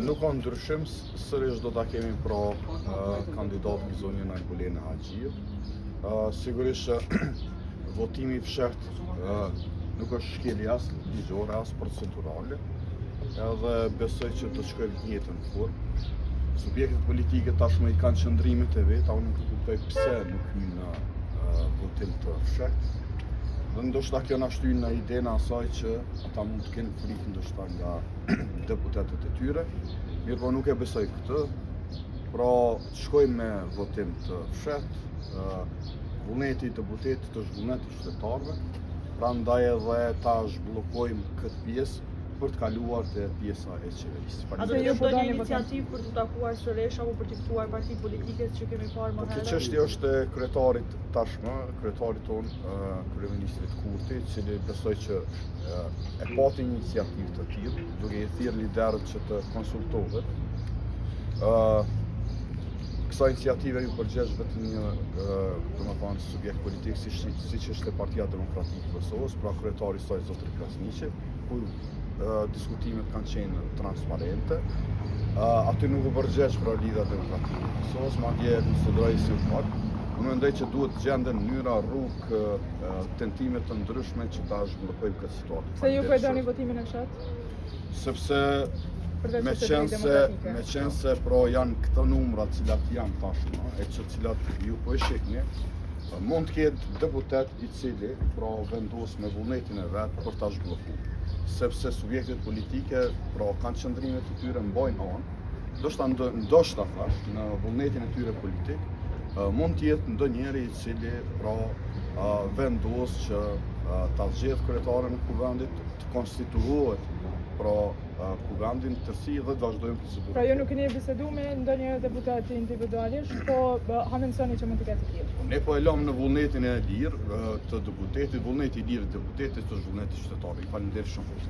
Nuk ka ndryshim, sërish do ta kemi pra kandidat në zonjën Albulene Haxhiu. Sigurisht votimi i fshehtë nuk është shkelje as ligjore as procedurale, edhe besoj që të shkojmë në njëjtën formë. Subjektet politike tashmë i kanë qëndrimet e veta, unë nuk kuptoj pse nuk hyn në votim të fshehtë. Dhe ndoshta kjo na shtyn në idenë asaj që ata mund të kenë frikë ndoshta nga deputetët e tyre, mirë po nuk e besoj këtë. Pra shkojmë me votim të fshehtë, vullneti i deputetit është vullneti i qytetarëve, prandaj edhe ta zhbllokojmë këtë pjesë për të kaluar te pjesa e qeverisë. A do të bëni iniciativë për të takuar sërish apo për të ftuar parti politike që kemi parë më herët? Kjo çështje është e kryetarit tashmë, kryetarit ton, kryeministrit Kurti, i cili besoj që e pati iniciativë të tillë, duke i thirrë liderët që të konsultohet. Kësa iniciative ju përgjesh vetëm një subjekt politik siç është Partia Demokratike e Kosovës, pra kryetari i saj zotëri Krasniqi, ku diskutimet kanë qenë transparente. Aty nuk u përgjesh pra Lidhja Demokratike e Kosovës, madje konsideroj si fakt. Unë mendoj që duhet gjenden mënyra, rrugë, tentime të ndryshme që ta zhvillojmë këtë situatë. Se ju përdoni votimin e fshehtë? Sepse me qenë se pro janë këto numra cilat janë tashmë, e që cilat ju po e shihni, mund të ketë deputet i cili pra vendos me vullnetin e vet për ta zhvilluar. Sepse subjektet politike pra kanë qëndrimet e tyre mbajnë anë, ndoshta thash, në vullnetin e tyre politik, mund të jetë ndonjëri i cili pra vendos që ta zgjedh kryetarin e kuvendit, të konstituohet pra kuvendin tërësi dhe të vazhdojmë procedurën. Pra ju nuk keni bisedu me ndonjë deputet individualisht, po hamendoni që mund të ketë tillë. Ne po e lëm në vullnetin e lirë të deputetit, vullneti i lirë të deputetit është vullneti qytetarit. Faleminderit shumë.